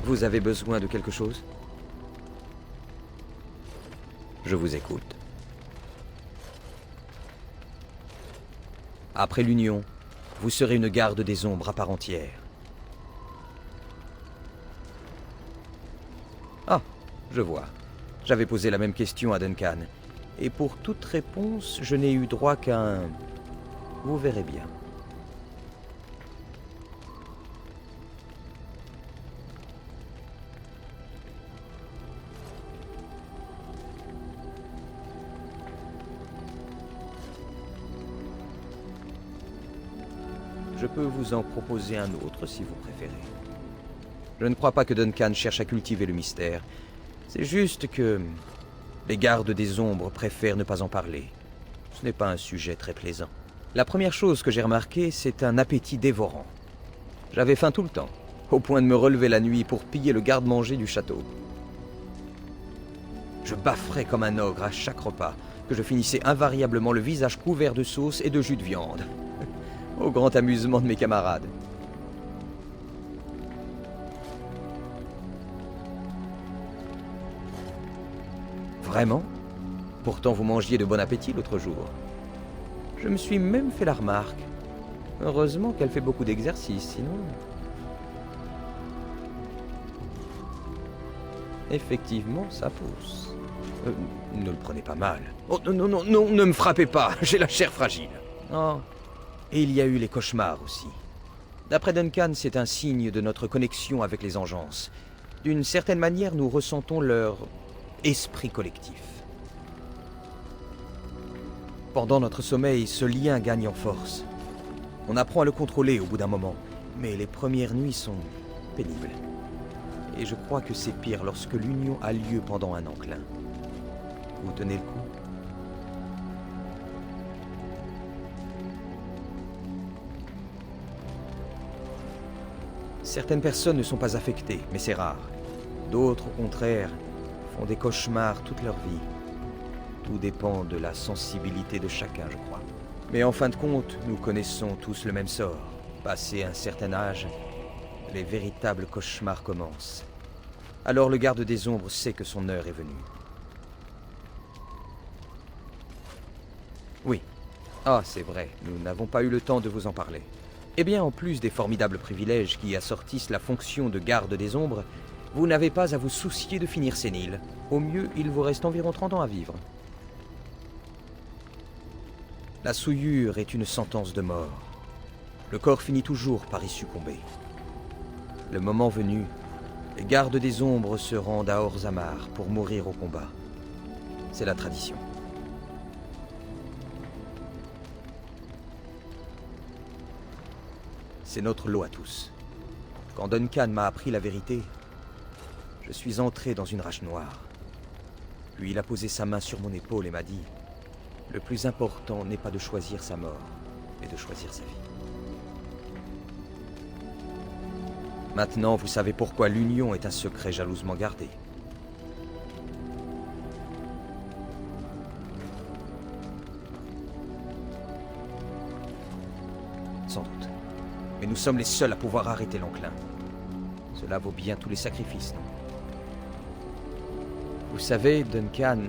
Vous avez besoin de quelque chose? Je vous écoute. Après l'Union, vous serez une garde des ombres à part entière. Ah, je vois. J'avais posé la même question à Duncan. Et pour toute réponse, je n'ai eu droit qu'à un... Vous verrez bien. Je peux vous en proposer un autre si vous préférez. Je ne crois pas que Duncan cherche à cultiver le mystère. C'est juste que les gardes des ombres préfèrent ne pas en parler. Ce n'est pas un sujet très plaisant. La première chose que j'ai remarquée, c'est un appétit dévorant. J'avais faim tout le temps, au point de me relever la nuit pour piller le garde-manger du château. Je bafferais comme un ogre à chaque repas, que je finissais invariablement le visage couvert de sauce et de jus de viande. Au grand amusement de mes camarades. Vraiment? Pourtant vous mangiez de bon appétit l'autre jour. Je me suis même fait la remarque. Heureusement qu'elle fait beaucoup d'exercice, sinon... Effectivement, ça pousse. Ne le prenez pas mal. Oh non, non, non, ne me frappez pas, j'ai la chair fragile. Oh. Et il y a eu les cauchemars aussi. D'après Duncan, c'est un signe de notre connexion avec les engeances. D'une certaine manière, nous ressentons leur esprit collectif. Pendant notre sommeil, ce lien gagne en force. On apprend à le contrôler au bout d'un moment, mais les premières nuits sont pénibles. Et je crois que c'est pire lorsque l'union a lieu pendant un enclin. Vous tenez le coup? Certaines personnes ne sont pas affectées, mais c'est rare. D'autres, au contraire, font des cauchemars toute leur vie. Tout dépend de la sensibilité de chacun, je crois. Mais en fin de compte, nous connaissons tous le même sort. Passé un certain âge, les véritables cauchemars commencent. Alors le garde des ombres sait que son heure est venue. Oui. Ah, c'est vrai, nous n'avons pas eu le temps de vous en parler. Eh bien, en plus des formidables privilèges qui assortissent la fonction de garde des ombres, vous n'avez pas à vous soucier de finir sénile. Au mieux, il vous reste environ 30 ans à vivre. La souillure est une sentence de mort. Le corps finit toujours par y succomber. Le moment venu, les gardes des ombres se rendent à Orzammar pour mourir au combat. C'est la tradition. C'est notre lot à tous. Quand Duncan m'a appris la vérité, je suis entré dans une rage noire. Puis il a posé sa main sur mon épaule et m'a dit « Le plus important n'est pas de choisir sa mort, mais de choisir sa vie. » Maintenant, vous savez pourquoi l'union est un secret jalousement gardé. Sans doute. Mais nous sommes les seuls à pouvoir arrêter l'enclin. Cela vaut bien tous les sacrifices, non? Vous savez, Duncan,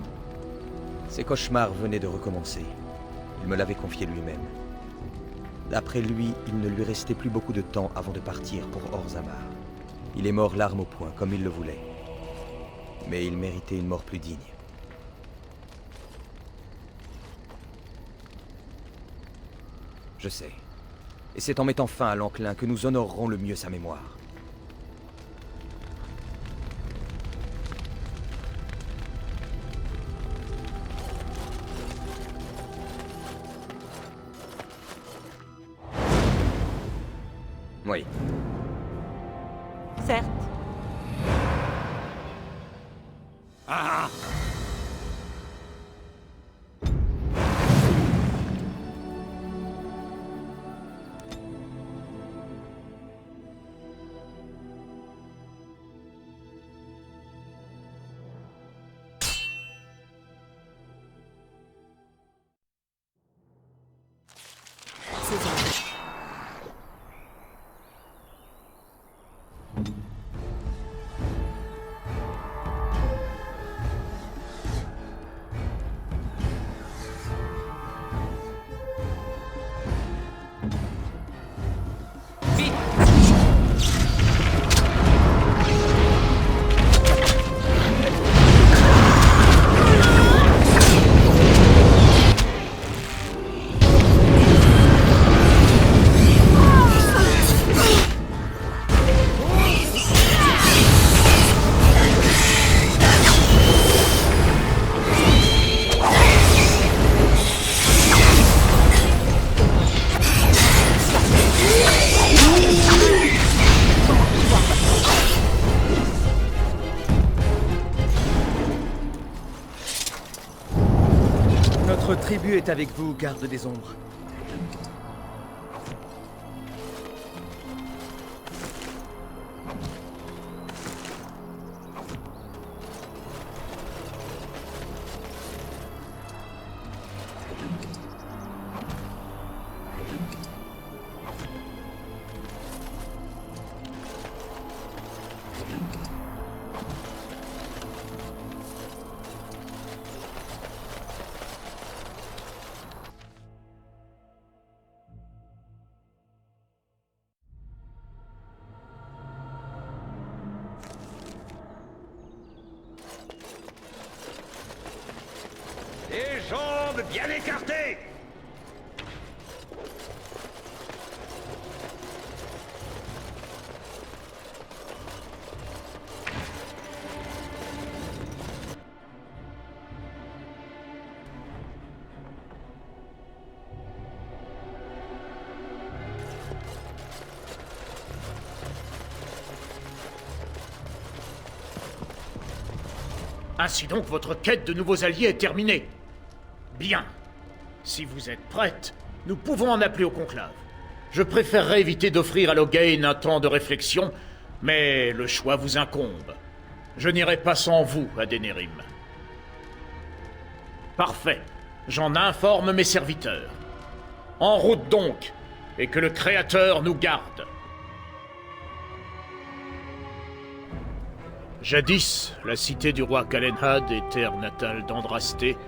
ses cauchemars venaient de recommencer. Il me l'avait confié lui-même. D'après lui, il ne lui restait plus beaucoup de temps avant de partir pour Orzammar. Il est mort l'arme au poing, comme il le voulait. Mais il méritait une mort plus digne. Je sais. Et c'est en mettant fin à l'enclin que nous honorerons le mieux sa mémoire. Oui. Certes. Ah! début est avec vous, garde des ombres. Les jambes bien écartées! Ainsi donc, votre quête de nouveaux alliés est terminée. Bien. Si vous êtes prête, nous pouvons en appeler au conclave. Je préférerais éviter d'offrir à Loghain un temps de réflexion, mais le choix vous incombe. Je n'irai pas sans vous à Denerim. Parfait. J'en informe mes serviteurs. En route donc, et que le Créateur nous garde. Jadis, la cité du roi Calenhad et terre natale d'Andrasté,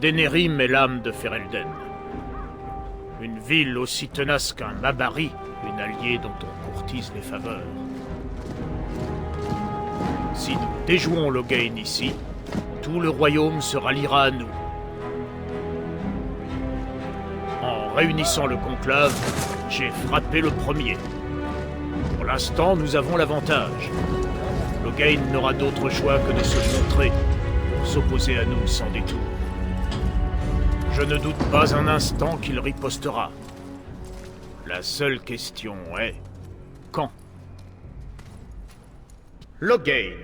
Denerim est l'âme de Ferelden. Une ville aussi tenace qu'un Mabari, une alliée dont on courtise les faveurs. Si nous déjouons Loghain ici, tout le royaume se ralliera à nous. En réunissant le conclave, j'ai frappé le premier. Pour l'instant, nous avons l'avantage. Loghain n'aura d'autre choix que de se montrer, pour s'opposer à nous sans détour. Je ne doute pas un instant qu'il ripostera. La seule question est... quand? Loghain,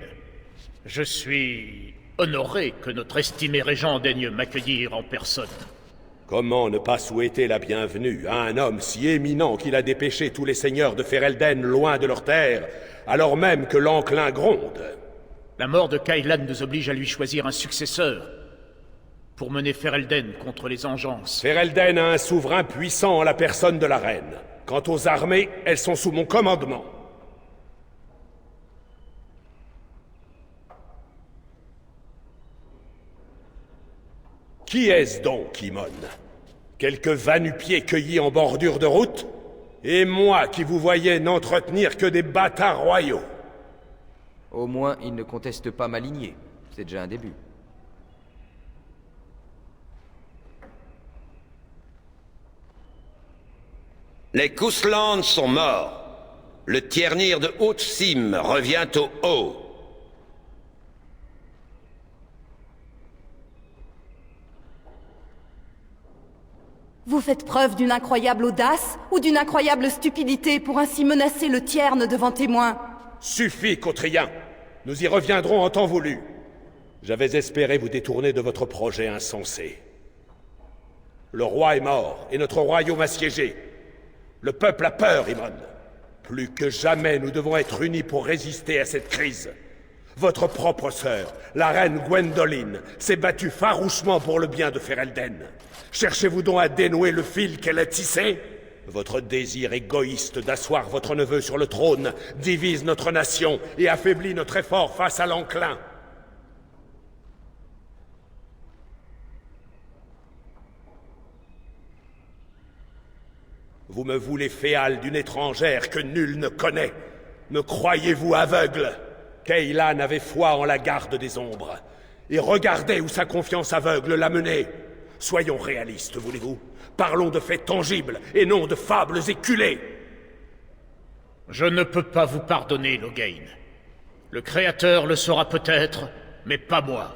je suis honoré que notre estimé régent daigne m'accueillir en personne. Comment ne pas souhaiter la bienvenue à un homme si éminent qu'il a dépêché tous les seigneurs de Ferelden loin de leur terre, alors même que l'enclin gronde? La mort de Cailan nous oblige à lui choisir un successeur pour mener Ferelden contre les engences. Ferelden a un souverain puissant en la personne de la reine. Quant aux armées, elles sont sous mon commandement. Qui est-ce donc, Imon? Quelques va-nu-pieds cueillis en bordure de route? Et moi qui vous voyais n'entretenir que des bâtards royaux? Au moins, il ne conteste pas ma lignée. C'est déjà un début. Les Kouslands sont morts. Le Tiernir de Haute-Cime revient au haut. Vous faites preuve d'une incroyable audace ou d'une incroyable stupidité pour ainsi menacer le Tierne devant témoin? Suffit, Cautrien. Nous y reviendrons en temps voulu. J'avais espéré vous détourner de votre projet insensé. Le roi est mort, et notre royaume assiégé. Le peuple a peur, Imon. Plus que jamais, nous devons être unis pour résister à cette crise. Votre propre sœur, la reine Gwendoline, s'est battue farouchement pour le bien de Ferelden. Cherchez-vous donc à dénouer le fil qu'elle a tissé? Votre désir égoïste d'asseoir votre neveu sur le trône divise notre nation et affaiblit notre effort face à l'enclin. Vous me voulez féal d'une étrangère que nul ne connaît. Me croyez-vous aveugle? Cailan avait foi en la garde des ombres. Et regardez où sa confiance aveugle l'a mené. Soyons réalistes, voulez-vous? Parlons de faits tangibles et non de fables éculées. Je ne peux pas vous pardonner, Loghain. Le Créateur le saura peut-être, mais pas moi.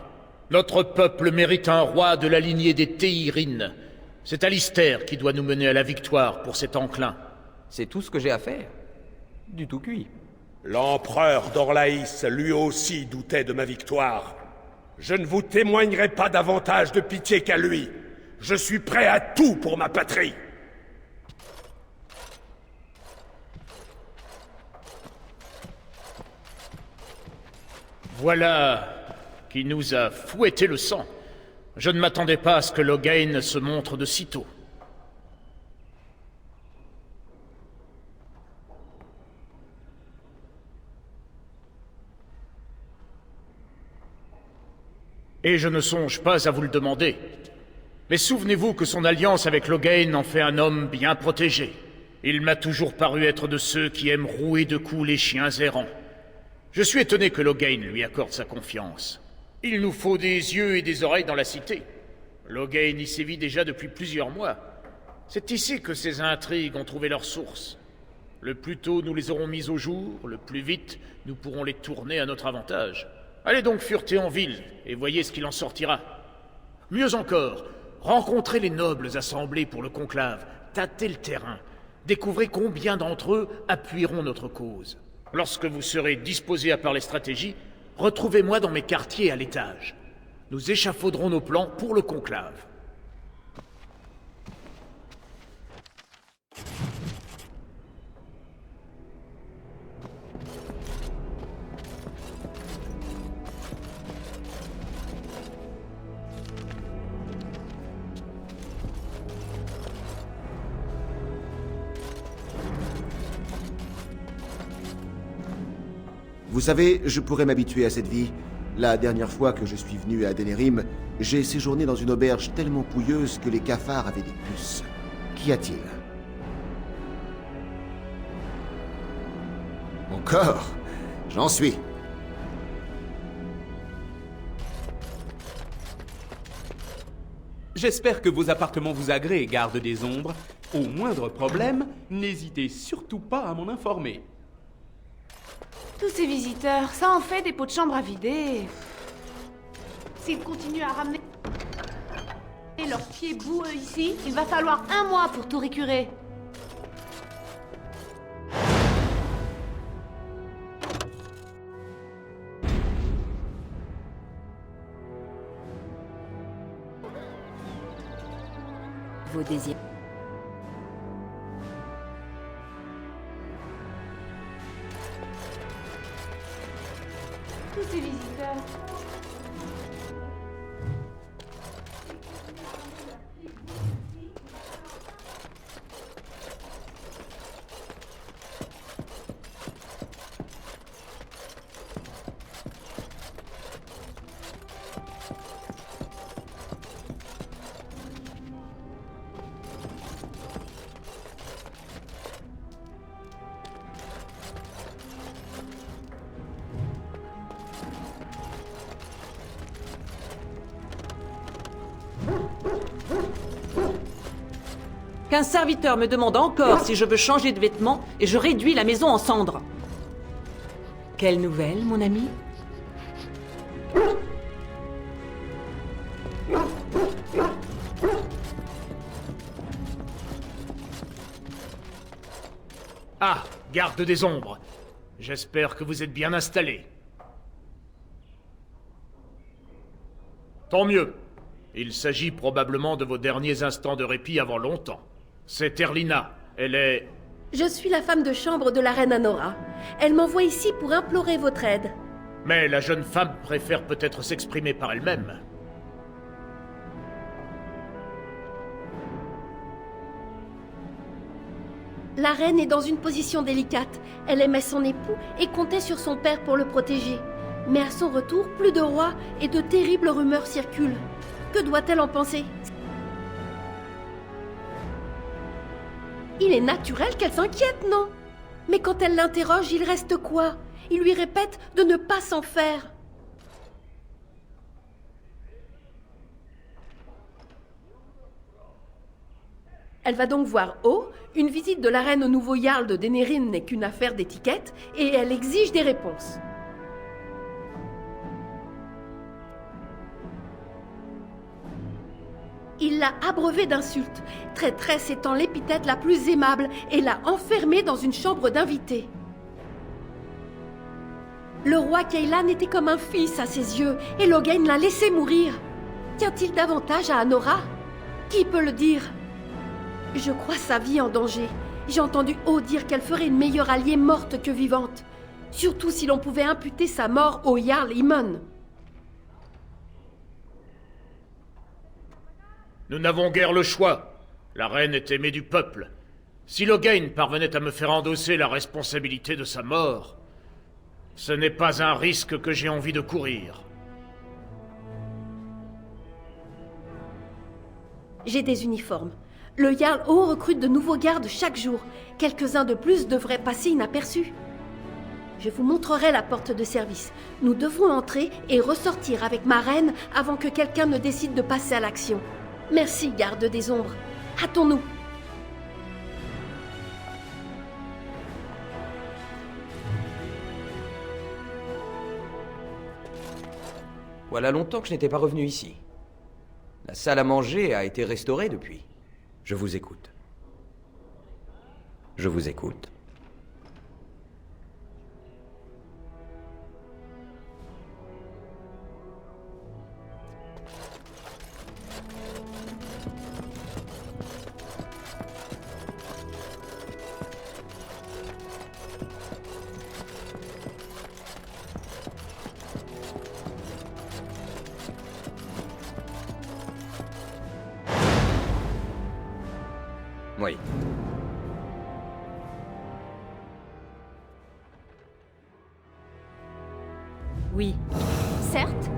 Notre peuple mérite un roi de la lignée des Théirin. C'est Alistair qui doit nous mener à la victoire pour cet enclin. C'est tout ce que j'ai à faire. Du tout cuit. L'empereur d'Orlaïs, lui aussi, doutait de ma victoire. Je ne vous témoignerai pas davantage de pitié qu'à lui. Je suis prêt à tout pour ma patrie. Voilà qui nous a fouetté le sang. Je ne m'attendais pas à ce que Loghain se montre de sitôt. Et je ne songe pas à vous le demander. Mais souvenez-vous que son alliance avec Loghain en fait un homme bien protégé. Il m'a toujours paru être de ceux qui aiment rouer de coups les chiens errants. Je suis étonné que Loghain lui accorde sa confiance. Il nous faut des yeux et des oreilles dans la cité. Loghain y sévit déjà depuis plusieurs mois. C'est ici que ces intrigues ont trouvé leur source. Le plus tôt nous les aurons mises au jour, le plus vite nous pourrons les tourner à notre avantage. Allez donc fureter en ville, et voyez ce qu'il en sortira. Mieux encore, rencontrez les nobles assemblés pour le conclave, tâtez le terrain, découvrez combien d'entre eux appuieront notre cause. Lorsque vous serez disposés à parler stratégie, retrouvez-moi dans mes quartiers à l'étage. Nous échafauderons nos plans pour le conclave. Vous savez, je pourrais m'habituer à cette vie. La dernière fois que je suis venu à Denerim, j'ai séjourné dans une auberge tellement pouilleuse que les cafards avaient des puces. Qu'y a-t-il? Encore? J'en suis. J'espère que vos appartements vous agréent, garde des ombres. Au moindre problème, n'hésitez surtout pas à m'en informer. Tous ces visiteurs, ça en fait des pots de chambre à vider. S'ils continuent à ramener leurs pieds boueux ici, il va falloir 1 mois pour tout récurer. Vos désirs. Tous ces visiteurs. Qu'un serviteur me demande encore si je veux changer de vêtements et je réduis la maison en cendres. Quelle nouvelle, mon ami? Ah, garde des ombres. J'espère que vous êtes bien installés. Tant mieux. Il s'agit probablement de vos derniers instants de répit avant longtemps. C'est Erlina. Elle est... Je suis la femme de chambre de la reine Anora. Elle m'envoie ici pour implorer votre aide. Mais la jeune femme préfère peut-être s'exprimer par elle-même. La reine est dans une position délicate. Elle aimait son époux et comptait sur son père pour le protéger. Mais à son retour, plus de roi et de terribles rumeurs circulent. Que doit-elle en penser? Il est naturel qu'elle s'inquiète, non? Mais quand elle l'interroge, il reste quoi? Il lui répète de ne pas s'en faire. Elle va donc voir O. Une visite de la reine au nouveau Jarl de Denerim n'est qu'une affaire d'étiquette, et elle exige des réponses. Il l'a abreuvée d'insultes, traîtresse étant l'épithète la plus aimable, et l'a enfermée dans une chambre d'invités. Le roi Keilan était comme un fils à ses yeux, et Loghain l'a laissé mourir. Tient-il davantage à Anora? Qui peut le dire? Je crois sa vie en danger. J'ai entendu O dire qu'elle ferait une meilleure alliée morte que vivante. Surtout si l'on pouvait imputer sa mort au Jarl Imon. Nous n'avons guère le choix. La reine est aimée du peuple. Si Loghain parvenait à me faire endosser la responsabilité de sa mort, ce n'est pas un risque que j'ai envie de courir. J'ai des uniformes. Le Jarl O recrute de nouveaux gardes chaque jour. Quelques-uns de plus devraient passer inaperçus. Je vous montrerai la porte de service. Nous devrons entrer et ressortir avec ma reine avant que quelqu'un ne décide de passer à l'action. Merci, garde des ombres. Hâtons-nous. Voilà longtemps que je n'étais pas revenu ici. La salle à manger a été restaurée depuis. Je vous écoute. Je vous écoute. Oui. Oui. Certes.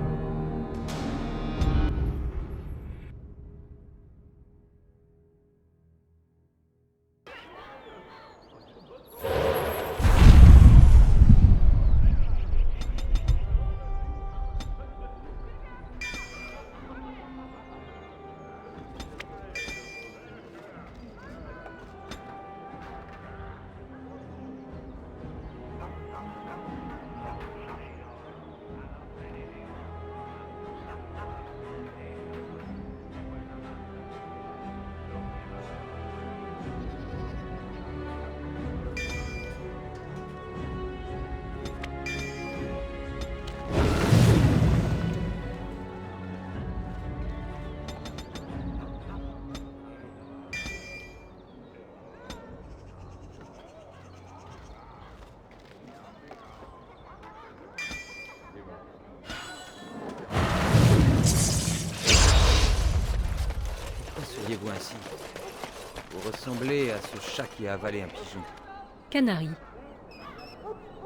Vous ainsi. Vous ressemblez à ce chat qui a avalé un pigeon. Canary.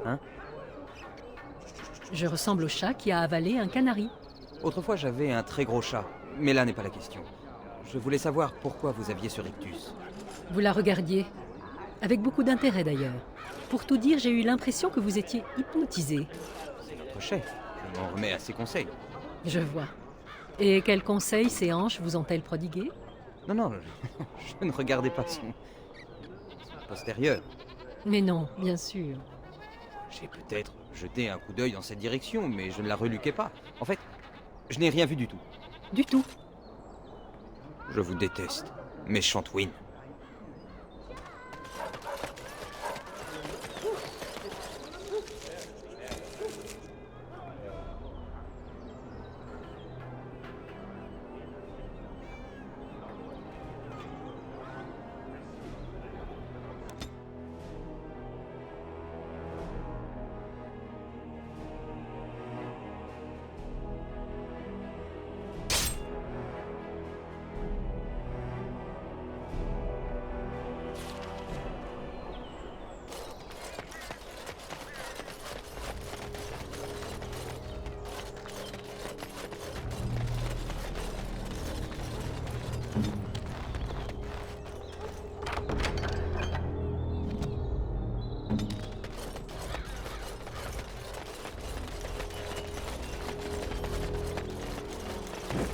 Hein? Je ressemble au chat qui a avalé un canari. Autrefois, j'avais un très gros chat, mais là n'est pas la question. Je voulais savoir pourquoi vous aviez ce rictus. Vous la regardiez. Avec beaucoup d'intérêt d'ailleurs. Pour tout dire, j'ai eu l'impression que vous étiez hypnotisé. C'est notre chef. Je m'en remets à ses conseils. Je vois. Et quels conseils ces hanches vous ont-elles prodigués? Non, je ne regardais pas son postérieur. Mais non, bien sûr. J'ai peut-être jeté un coup d'œil dans cette direction, mais je ne la reluquais pas. En fait, je n'ai rien vu du tout. Du tout. Je vous déteste, méchante Wynne.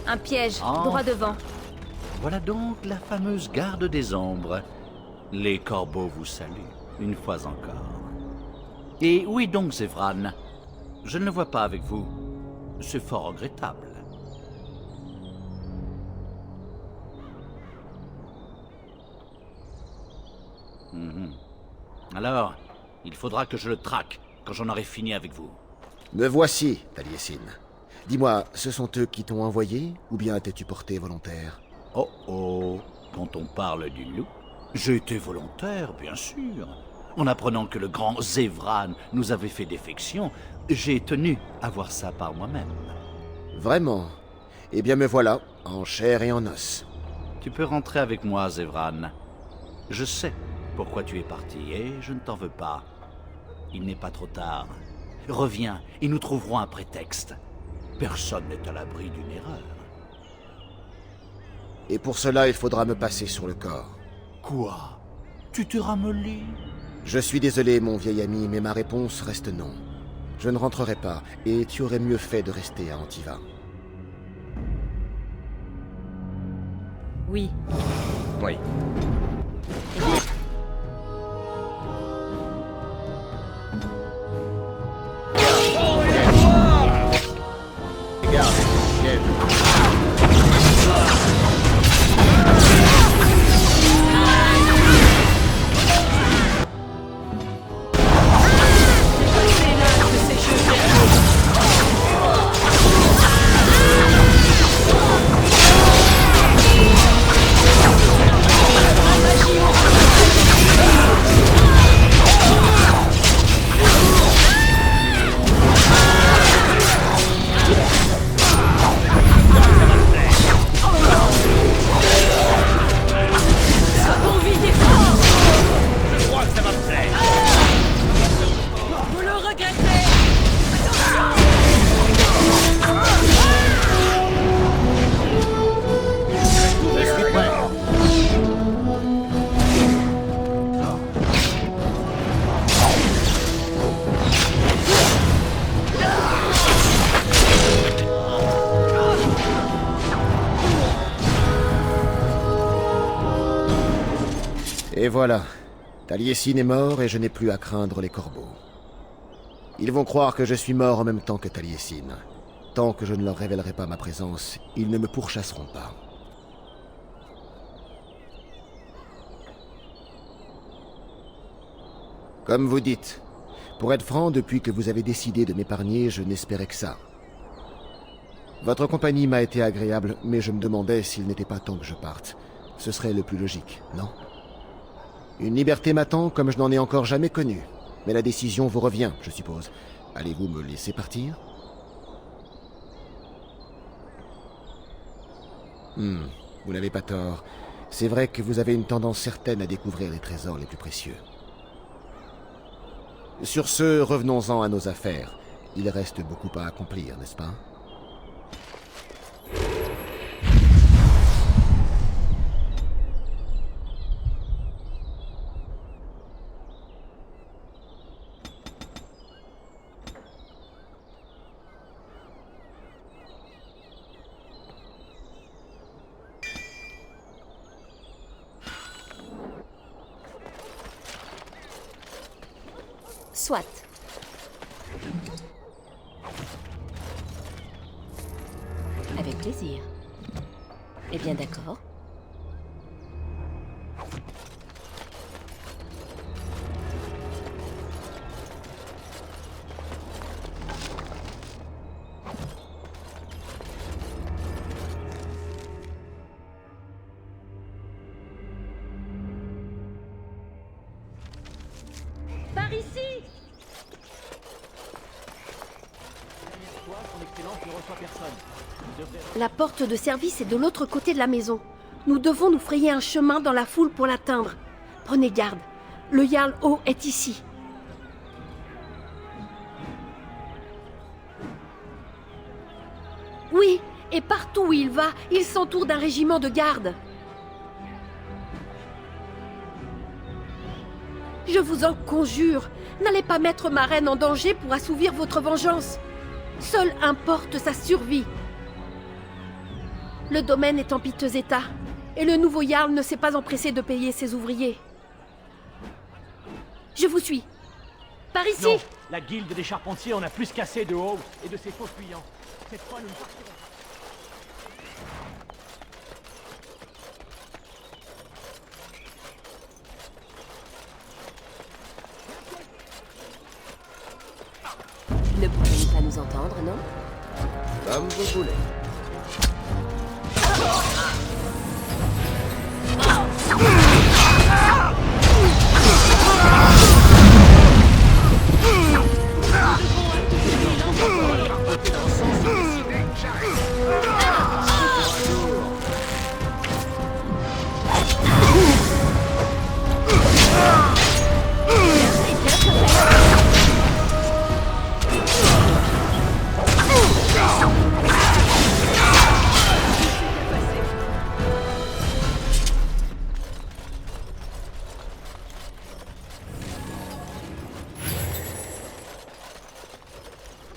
Un piège, Ah. droit devant. Voilà donc la fameuse garde des ombres. Les corbeaux vous saluent, une fois encore. Et où est donc Zevran? Je ne le vois pas avec vous. C'est fort regrettable. Mhm. Alors, il faudra que je le traque quand j'en aurai fini avec vous. Me voici, Taliesin. Dis-moi, ce sont eux qui t'ont envoyé, ou bien t'es-tu porté volontaire? Oh oh, quand on parle du loup, j'ai été volontaire, bien sûr. En apprenant que le grand Zevran nous avait fait défection, j'ai tenu à voir ça par moi-même. Vraiment? Eh bien me voilà, en chair et en os. Tu peux rentrer avec moi, Zevran. Je sais pourquoi tu es parti et je ne t'en veux pas. Il n'est pas trop tard. Reviens et nous trouverons un prétexte. Personne n'est à l'abri d'une erreur. Et pour cela, il faudra me passer sur le corps. Quoi? Tu t'es ramolli? Je suis désolé, mon vieil ami, mais ma réponse reste non. Je ne rentrerai pas, et tu aurais mieux fait de rester à Antiva. Oui. Oui. Et voilà, Taliesin est mort et je n'ai plus à craindre les corbeaux. Ils vont croire que je suis mort en même temps que Taliesin. Tant que je ne leur révélerai pas ma présence, ils ne me pourchasseront pas. Comme vous dites, pour être franc, depuis que vous avez décidé de m'épargner, je n'espérais que ça. Votre compagnie m'a été agréable, mais je me demandais s'il n'était pas temps que je parte. Ce serait le plus logique, non ? Une liberté m'attend comme je n'en ai encore jamais connue. Mais la décision vous revient, je suppose. Allez-vous me laisser partir ? Vous n'avez pas tort. C'est vrai que vous avez une tendance certaine à découvrir les trésors les plus précieux. Sur ce, revenons-en à nos affaires. Il reste beaucoup à accomplir, n'est-ce pas ? Soit. Avec plaisir. Eh bien, d'accord. Par ici! La porte de service est de l'autre côté de la maison. Nous devons nous frayer un chemin dans la foule pour l'atteindre. Prenez garde. Le Jarl O est ici. Oui, et partout où il va, il s'entoure d'un régiment de garde. Je vous en conjure, n'allez pas mettre ma reine en danger pour assouvir votre vengeance. Seul importe sa survie. Le domaine est en piteux état, et le nouveau Jarl ne s'est pas empressé de payer ses ouvriers. Je vous suis. Par ici. Non, la guilde des charpentiers en a plus qu'assez de Howe et de ses faux fuyants. Cette fois, nous ne partirons pas. Ne pouvez-vous pas nous entendre, non? Comme vous voulez.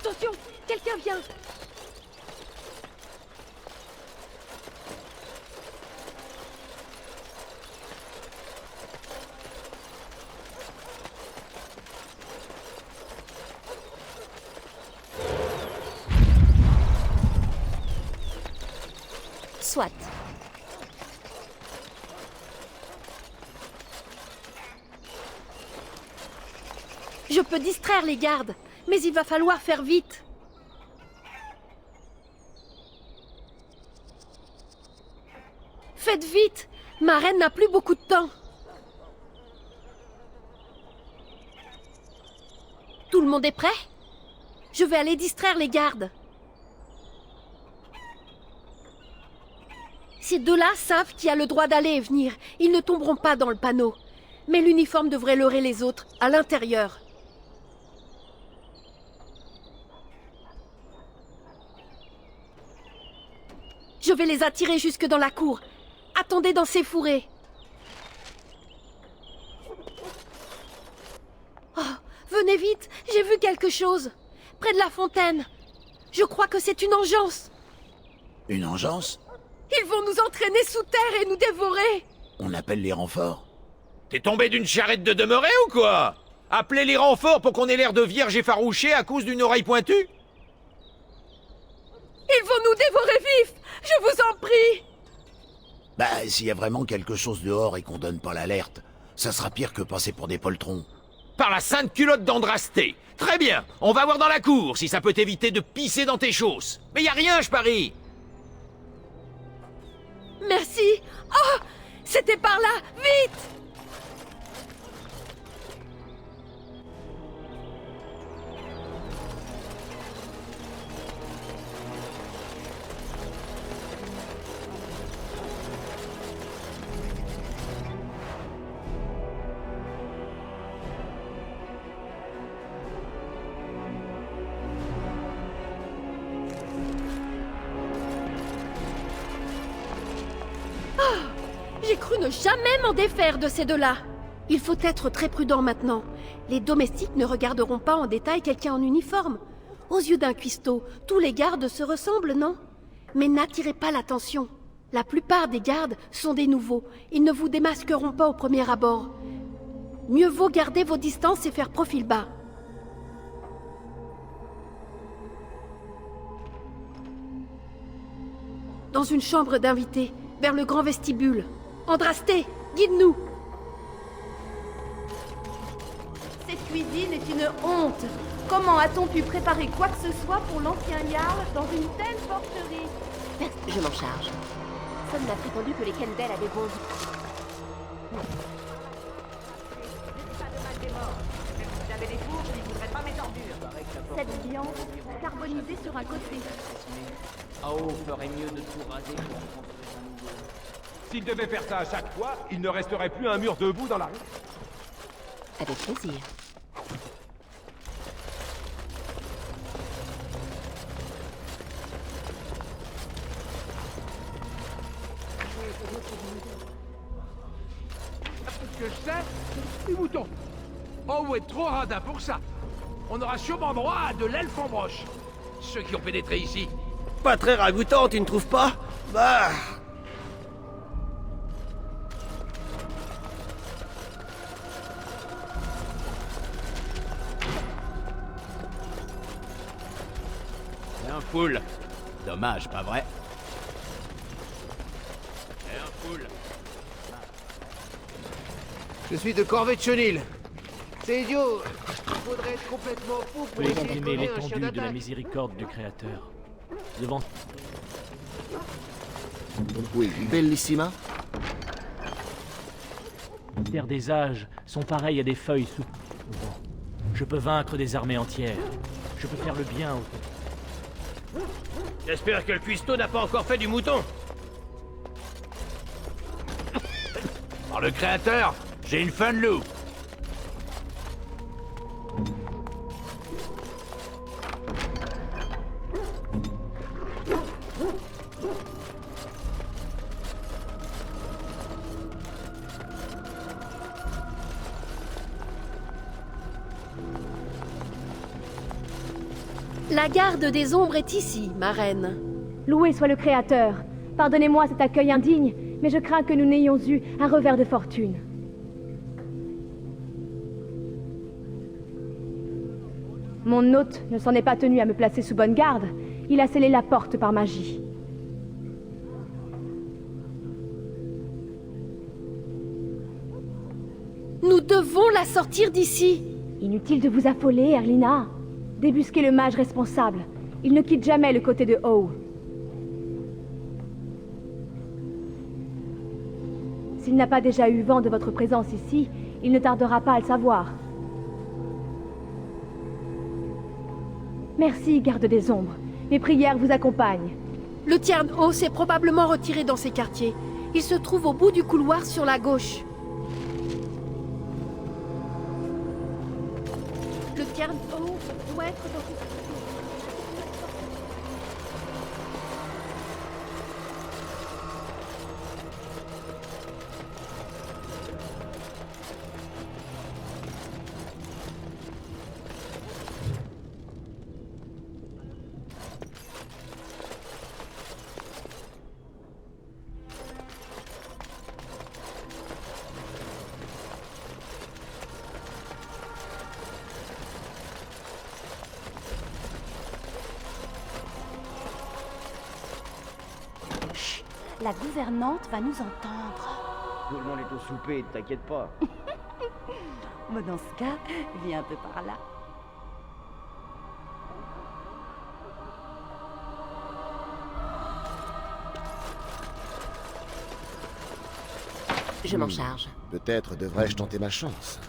Attention, quelqu'un vient. Soit. Je peux distraire les gardes, mais il va falloir faire vite. Faites vite! Ma reine n'a plus beaucoup de temps. Tout le monde est prêt? Je vais aller distraire les gardes. Ces deux-là savent qui a le droit d'aller et venir. Ils ne tomberont pas dans le panneau. Mais l'uniforme devrait leurrer les autres, à l'intérieur. Je vais les attirer jusque dans la cour. Attendez dans ces fourrés. Oh, venez vite, j'ai vu quelque chose. Près de la fontaine. Je crois que c'est une engeance. Une engeance? Ils vont nous entraîner sous terre et nous dévorer. On appelle les renforts? T'es tombé d'une charrette de demeuré ou quoi? Appelez les renforts pour qu'on ait l'air de vierge effarouchée à cause d'une oreille pointue? Ils vont nous dévorer vifs. Je vous en prie. Bah, s'il y a vraiment quelque chose dehors et qu'on donne pas l'alerte, ça sera pire que passer pour des poltrons. Par la sainte culotte d'Andrasté. Très bien, on va voir dans la cour si ça peut t'éviter de pisser dans tes chausses. Mais y a rien, je parie. Merci. Oh, c'était par là. Vite. J'ai cru ne jamais m'en défaire de ces deux-là. Il faut être très prudent maintenant. Les domestiques ne regarderont pas en détail quelqu'un en uniforme. Aux yeux d'un cuistot, tous les gardes se ressemblent, non? Mais n'attirez pas l'attention. La plupart des gardes sont des nouveaux. Ils ne vous démasqueront pas au premier abord. Mieux vaut garder vos distances et faire profil bas. Dans une chambre d'invités, vers le grand vestibule. Andrasté, guide-nous. Cette cuisine est une honte. Comment a-t-on pu préparer quoi que ce soit pour l'ancien Jarl dans une telle porcherie? Je m'en charge. Sam m'a prétendu que les Kendall avaient bon goût. Cette viande, carbonisée sur un côté. Ao ferait mieux de tout raser pour en construire un nouveau. S'il devait faire ça à chaque fois, il ne resterait plus un mur debout dans la rue. Avec plaisir. Ce que je sais, des moutons. Oh, est trop radin pour ça. On aura sûrement droit à de l'elfe en broche. Ceux qui ont pénétré ici. Pas très ragoûtant, tu ne trouves pas? Bah... Un poule. Dommage, pas vrai? Et un poule. Je suis de Corvée-de-Chenil. C'est idiot. Il faudrait être complètement fou pour Veuillez essayer de exprimer coller un chien l'étendue de la d'attaque. miséricorde du Créateur. Devant... Oui, Bellissima. Les terres des âges sont pareilles à des feuilles sous... Bon, je peux vaincre des armées entières. Je peux faire le bien autour. J'espère que le cuistot n'a pas encore fait du mouton. Par le créateur, j'ai une fun loup. La garde des ombres est ici, ma reine. Loué soit le Créateur. Pardonnez-moi cet accueil indigne, mais je crains que nous n'ayons eu un revers de fortune. Mon hôte ne s'en est pas tenu à me placer sous bonne garde. Il a scellé la porte par magie. Nous devons la sortir d'ici. Inutile de vous affoler, Erlina. Débusquez le mage responsable. Il ne quitte jamais le côté de Howe. S'il n'a pas déjà eu vent de votre présence ici, il ne tardera pas à le savoir. Merci, garde des ombres. Mes prières vous accompagnent. Le Tiern Haut s'est probablement retiré dans ces quartiers. Il se trouve au bout du couloir sur la gauche. Le Tiern Haut doit être dans ce... La gouvernante va nous entendre. Tout le monde est au souper, t'inquiète pas. Mais dans ce cas, viens un peu par là. Je m'en charge. Peut-être devrais-je tenter ma chance.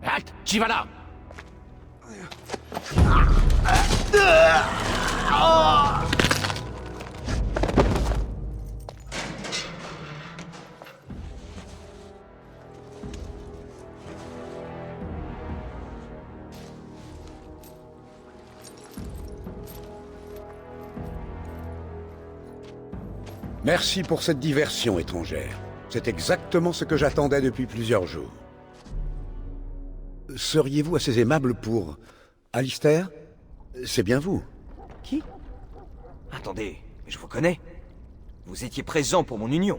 Halt! Chivala! Merci pour cette diversion étrangère. C'est exactement ce que j'attendais depuis plusieurs jours. Seriez-vous assez aimable pour... Alistair? C'est bien vous. Qui? Attendez, je vous connais. Vous étiez présent pour mon union.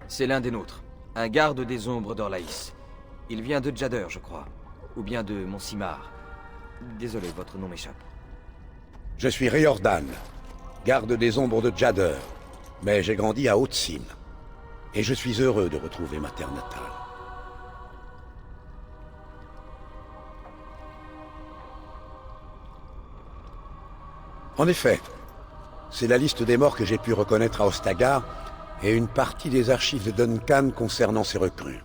C'est l'un des nôtres. Un garde des ombres d'Orlaïs. Il vient de Jadder, je crois. Ou bien de Monsimar. Désolé, votre nom m'échappe. Je suis Riordan, garde des ombres de Jadder. Mais j'ai grandi à Haute-Cime. Et je suis heureux de retrouver ma terre natale. En effet, c'est la liste des morts que j'ai pu reconnaître à Ostagar et une partie des archives de Duncan concernant ces recrues.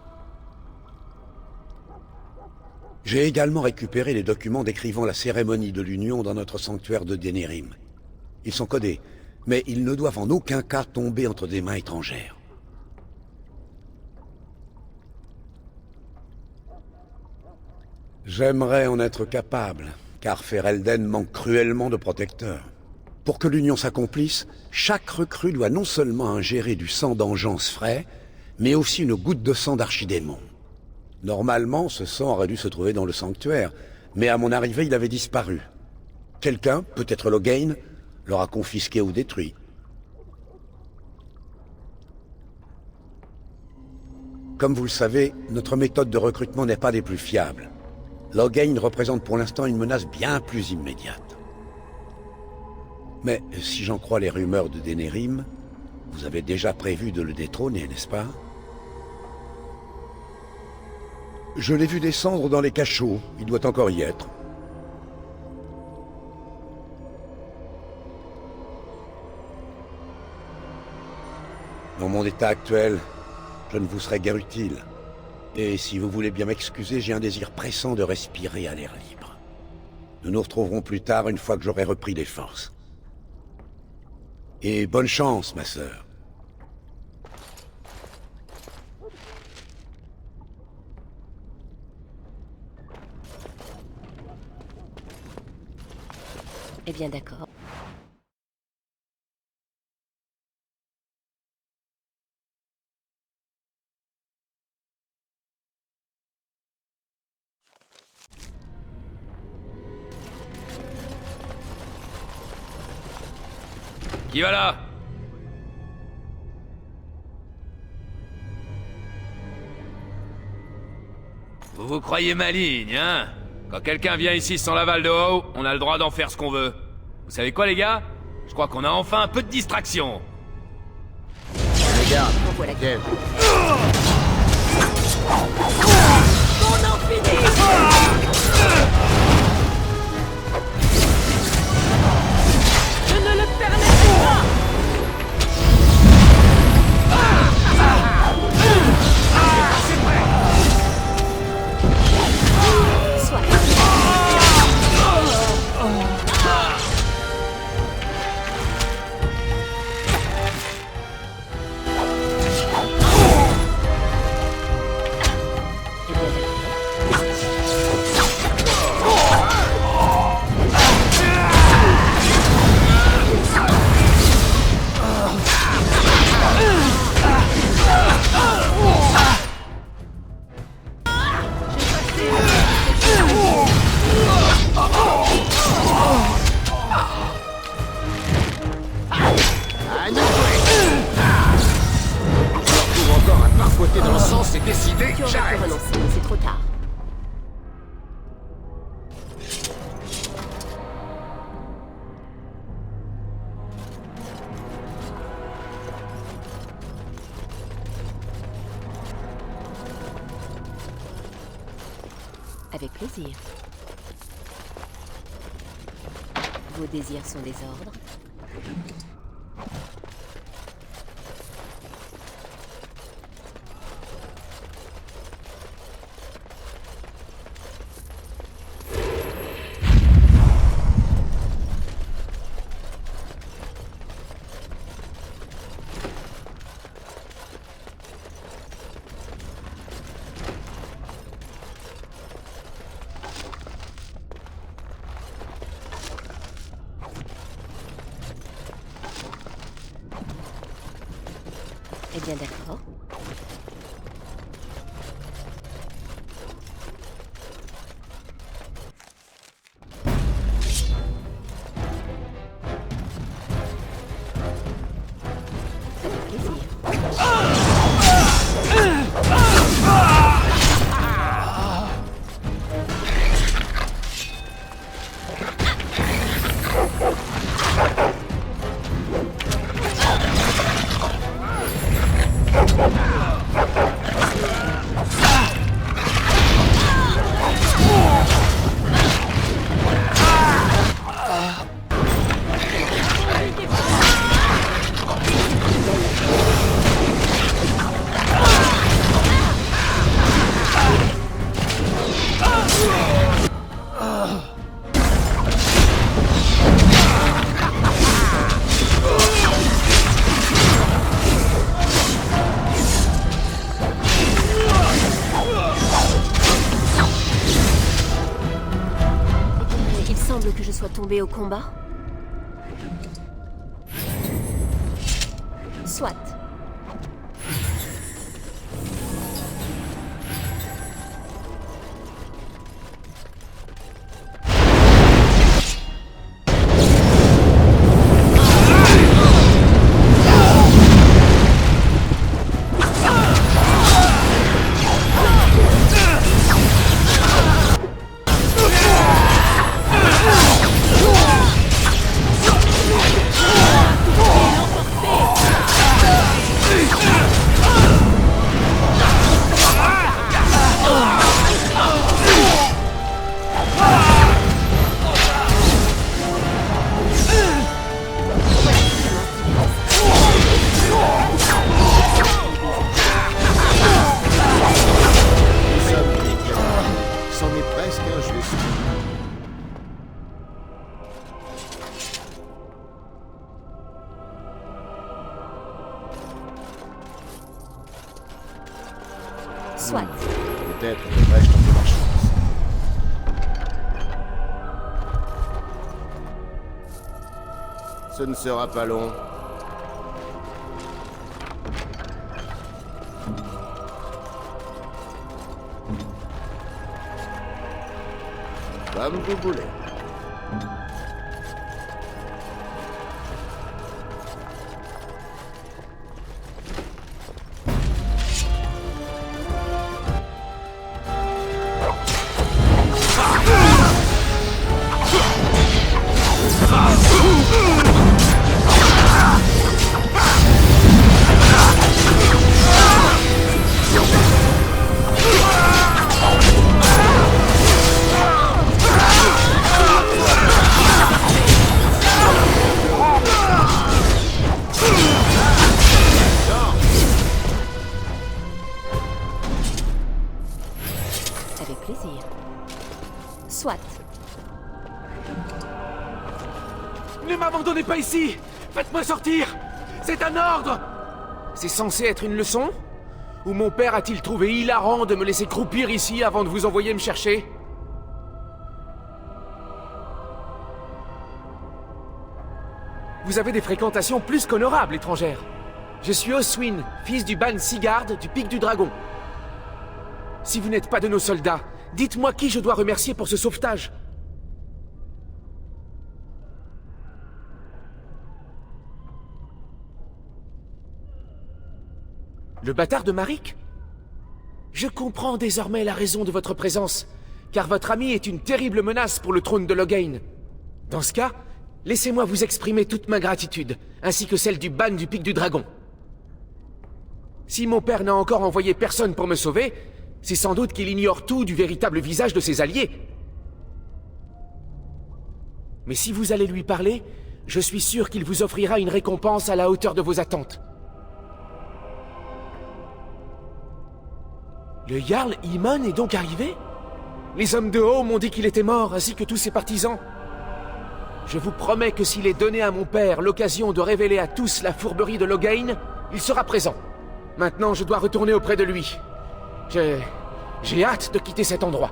J'ai également récupéré les documents décrivant la cérémonie de l'Union dans notre sanctuaire de Denerim. Ils sont codés, mais ils ne doivent en aucun cas tomber entre des mains étrangères. J'aimerais en être capable, car Ferelden manque cruellement de protecteurs. Pour que l'union s'accomplisse, chaque recrue doit non seulement ingérer du sang d'engeance frais, mais aussi une goutte de sang d'archidémon. Normalement, ce sang aurait dû se trouver dans le sanctuaire, mais à mon arrivée, il avait disparu. Quelqu'un, peut-être Loghain, l'aura confisqué ou détruit. Comme vous le savez, notre méthode de recrutement n'est pas des plus fiables. Loghain représente pour l'instant une menace bien plus immédiate. Mais si j'en crois les rumeurs de Denerim, vous avez déjà prévu de le détrôner, n'est-ce pas? Je l'ai vu descendre dans les cachots, il doit encore y être. Dans mon état actuel, je ne vous serais guère utile. Et si vous voulez bien m'excuser, j'ai un désir pressant de respirer à l'air libre. Nous nous retrouverons plus tard une fois que j'aurai repris les forces. Et bonne chance, ma sœur. Eh bien, d'accord. Qui va là? Vous vous croyez maligne, hein? Quand quelqu'un vient ici sans l'aval de haut, on a le droit d'en faire ce qu'on veut. Vous savez quoi, les gars? Je crois qu'on a enfin un peu de distraction. Regarde, voilà. Kev. Mon infini! Je ne le permettrai pas! C'est prêt! Dans le sens, c'est décidé, j'arrête. C'est trop tard. Avec plaisir. Vos désirs sont des ordres. Eh bien, d'accord. Avec plaisir. Que je sois tombée au combat? Soit. Soit. Peut-être devrais-je tenter ma chance. Ce ne sera pas long. Comme vous voulez. Avec plaisir. Soit. Ne m'abandonnez pas ici! Faites-moi sortir! C'est un ordre! C'est censé être une leçon? Ou mon père a-t-il trouvé hilarant de me laisser croupir ici avant de vous envoyer me chercher? Vous avez des fréquentations plus qu'honorables, étrangère. Je suis Oswin, fils du ban Sigard du Pic du Dragon. Si vous n'êtes pas de nos soldats, dites-moi qui je dois remercier pour ce sauvetage. Le bâtard de Maric? Je comprends désormais la raison de votre présence, car votre ami est une terrible menace pour le trône de Loghain. Dans ce cas, laissez-moi vous exprimer toute ma gratitude, ainsi que celle du ban du Pic du Dragon. Si mon père n'a encore envoyé personne pour me sauver, c'est sans doute qu'il ignore tout du véritable visage de ses alliés. Mais si vous allez lui parler, je suis sûr qu'il vous offrira une récompense à la hauteur de vos attentes. Le Jarl Imon est donc arrivé? Les hommes de haut m'ont dit qu'il était mort, ainsi que tous ses partisans. Je vous promets que s'il est donné à mon père l'occasion de révéler à tous la fourberie de Loghain, il sera présent. Maintenant, je dois retourner auprès de lui. J'ai hâte de quitter cet endroit.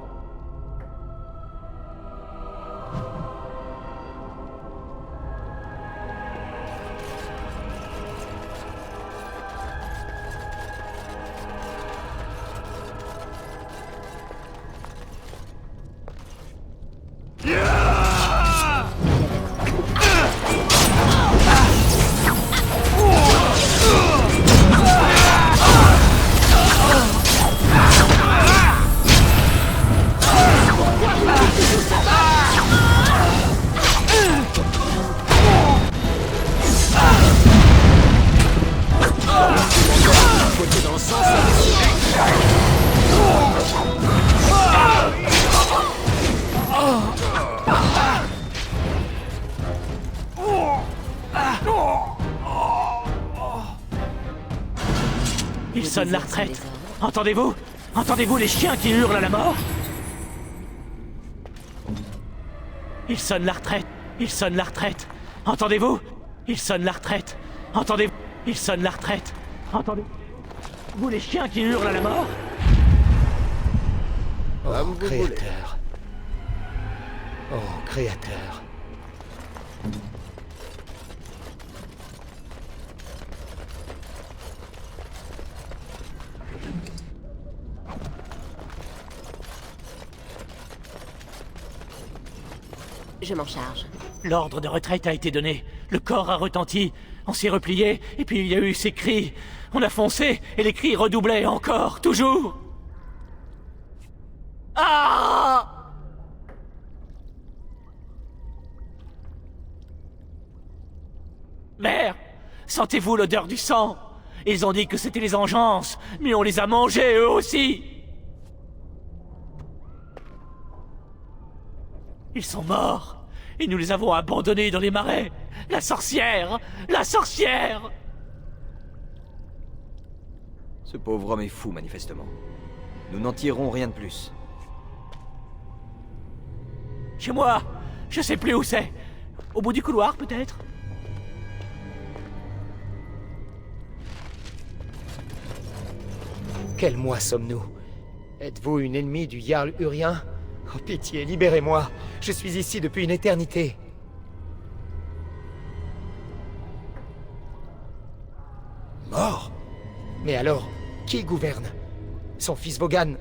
Il sonne la retraite. Entendez-vous? Entendez-vous les chiens qui hurlent à la mort? Il sonne la retraite. Il sonne la retraite. Entendez-vous? Il sonne la retraite. Entendez-vous? Il sonne la retraite. Entendez-vous les chiens qui hurlent à la mort? Oh, Créateur. Oh, Créateur. Je m'en charge. L'ordre de retraite a été donné. Le corps a retenti. On s'est replié, et puis il y a eu ces cris. On a foncé, et les cris redoublaient encore, toujours. Ah! Mère, sentez-vous l'odeur du sang? Ils ont dit que c'était les engeances, mais on les a mangés eux aussi. Ils sont morts, et nous les avons abandonnés dans les marais. La sorcière! La sorcière! Ce pauvre homme est fou, manifestement. Nous n'en tirerons rien de plus. Chez moi! Je sais plus où c'est. Au bout du couloir, peut-être? Quel mois sommes-nous? Êtes-vous une ennemie du Jarl Urien? Oh pitié, libérez-moi. Je suis ici depuis une éternité. Mort? Mais alors, qui gouverne? Son fils Vogan.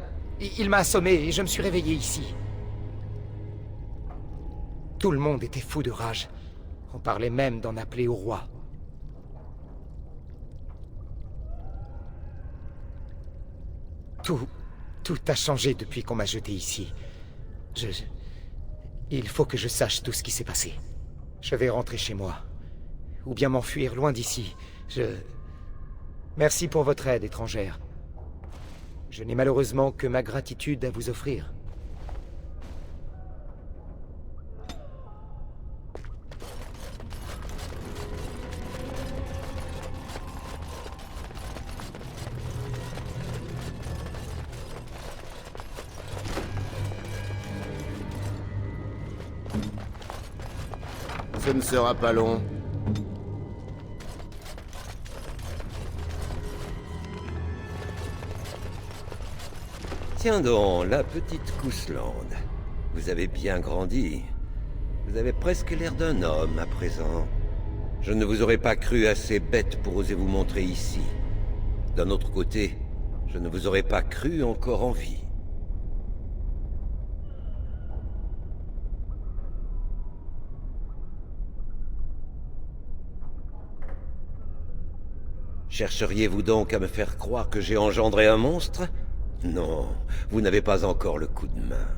Il m'a assommé et je me suis réveillé ici. Tout le monde était fou de rage. On parlait même d'en appeler au roi. Tout a changé depuis qu'on m'a jeté ici. Il faut que je sache tout ce qui s'est passé. Je vais rentrer chez moi. Ou bien m'enfuir loin d'ici. Merci pour votre aide, étrangère. Je n'ai malheureusement que ma gratitude à vous offrir. Ce ne sera pas long. Tiens donc, la petite Cousland. Vous avez bien grandi. Vous avez presque l'air d'un homme à présent. Je ne vous aurais pas cru assez bête pour oser vous montrer ici. D'un autre côté, je ne vous aurais pas cru encore en vie. Chercheriez-vous donc à me faire croire que j'ai engendré un monstre? Non, vous n'avez pas encore le coup de main.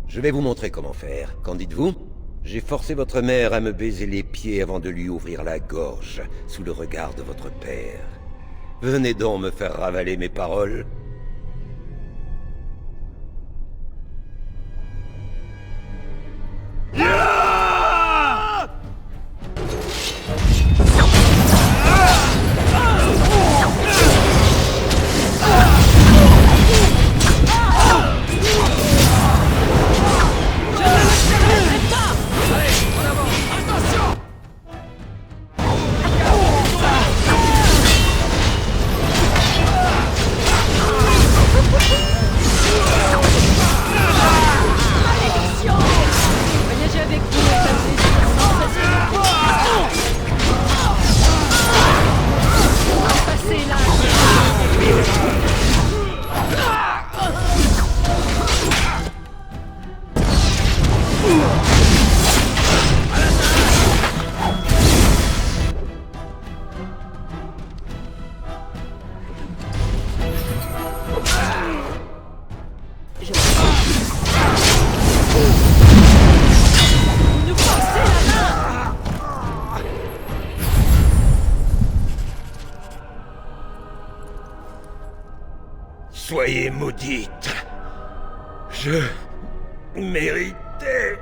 Je vais vous montrer comment faire. Qu'en dites-vous? J'ai forcé votre mère à me baiser les pieds avant de lui ouvrir la gorge, sous le regard de votre père. Venez donc me faire ravaler mes paroles. Soyez maudite. Je méritais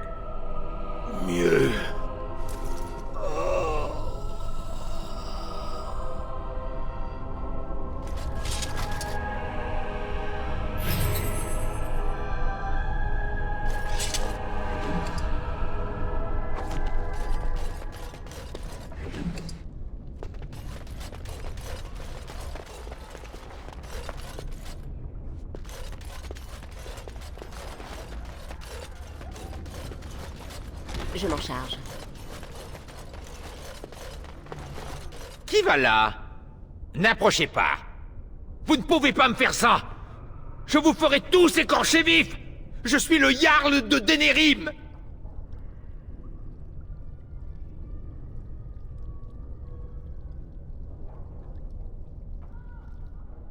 mieux. Je m'en charge. Qui va là? N'approchez pas. Vous ne pouvez pas me faire ça. Je vous ferai tous écorcher vifs. Je suis le Jarl de Denerim.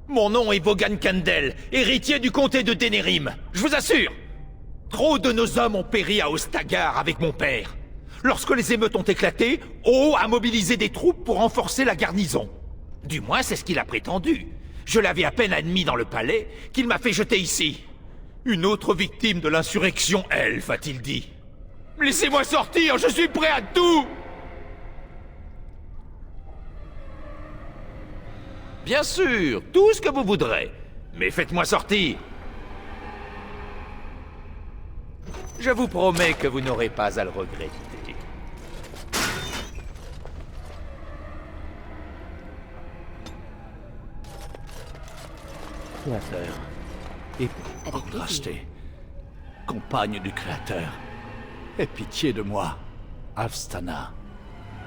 Mon nom est Vogan Kandel, héritier du comté de Denerim. Je vous assure. Trop de nos hommes ont péri à Ostagar avec mon père. Lorsque les émeutes ont éclaté, O a mobilisé des troupes pour renforcer la garnison. Du moins, c'est ce qu'il a prétendu. Je l'avais à peine admis dans le palais qu'il m'a fait jeter ici. Une autre victime de l'insurrection elfe, a-t-il dit. Laissez-moi sortir, je suis prêt à tout! Bien sûr, tout ce que vous voudrez. Mais faites-moi sortir. Je vous promets que vous n'aurez pas à le regretter. Créateur. Et Andraste, compagne du Créateur. Aie pitié de moi, Avstana.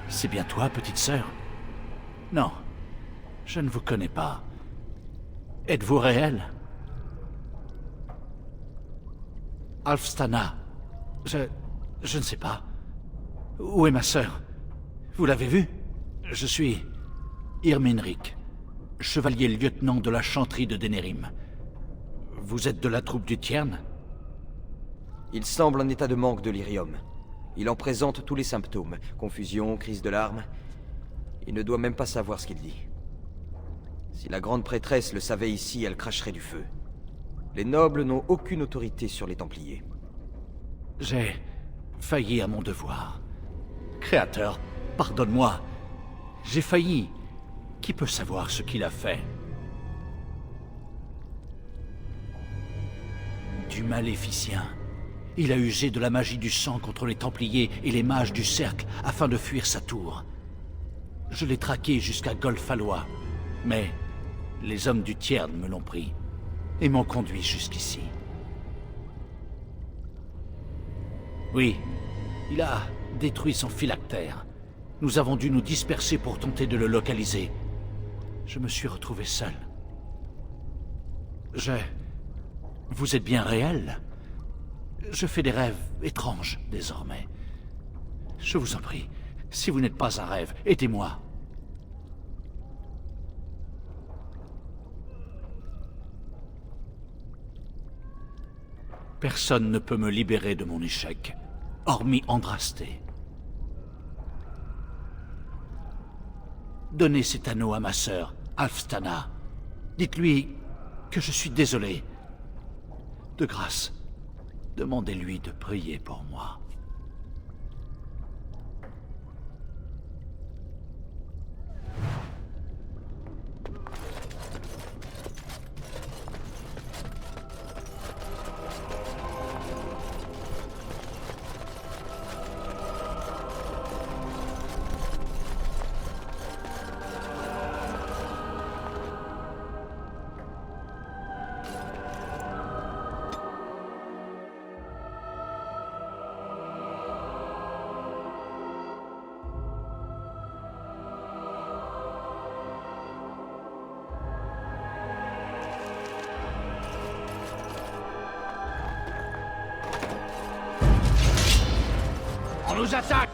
C'est bien toi, petite sœur? Non, je ne vous connais pas. Êtes-vous réel? Alfstana, je ne sais pas. Où est ma sœur? Vous l'avez vue? Je suis Irminrik, chevalier lieutenant de la chanterie de Denerim. Vous êtes de la troupe du Tiern? Il semble en état de manque de lyrium. Il en présente tous les symptômes. Confusion, crise de larmes. Il ne doit même pas savoir ce qu'il dit. Si la grande prêtresse le savait ici, elle cracherait du feu. Les nobles n'ont aucune autorité sur les Templiers. J'ai failli à mon devoir. Créateur, pardonne-moi. J'ai failli. Qui peut savoir ce qu'il a fait? Du maléficien. Il a usé de la magie du sang contre les Templiers et les mages du Cercle afin de fuir sa tour. Je l'ai traqué jusqu'à Golfalois, mais les hommes du Tiern me l'ont pris et m'ont conduit jusqu'ici. Oui, il a détruit son phylactère. Nous avons dû nous disperser pour tenter de le localiser. Je me suis retrouvé seul. Vous êtes bien réel? Je fais des rêves étranges, désormais. Je vous en prie, si vous n'êtes pas un rêve, aidez-moi. Personne ne peut me libérer de mon échec, hormis Andraste. Donnez cet anneau à ma sœur, Alfstana. Dites-lui que je suis désolé. De grâce, demandez-lui de prier pour moi. On nous attaque!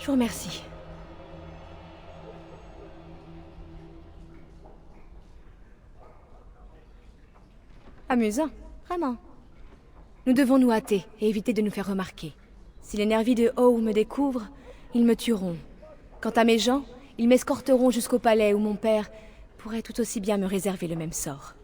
Je vous remercie. Amusant, vraiment. Nous devons nous hâter et éviter de nous faire remarquer. Si les nervis de Howe me découvrent, ils me tueront. Quant à mes gens, ils m'escorteront jusqu'au palais où mon père pourrait tout aussi bien me réserver le même sort.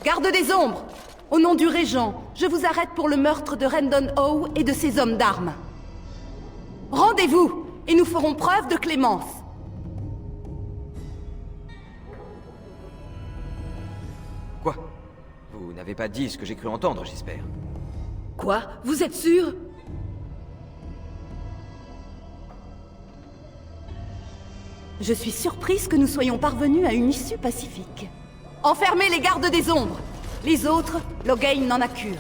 Garde des ombres! Au nom du Régent, je vous arrête pour le meurtre de Rendon Howe et de ses hommes d'armes. Rendez-vous, et nous ferons preuve de clémence. Quoi? Vous n'avez pas dit ce que j'ai cru entendre, j'espère. Quoi? Vous êtes sûr? Je suis surprise que nous soyons parvenus à une issue pacifique. Enfermez les gardes des ombres! Les autres, Loghain n'en a cure.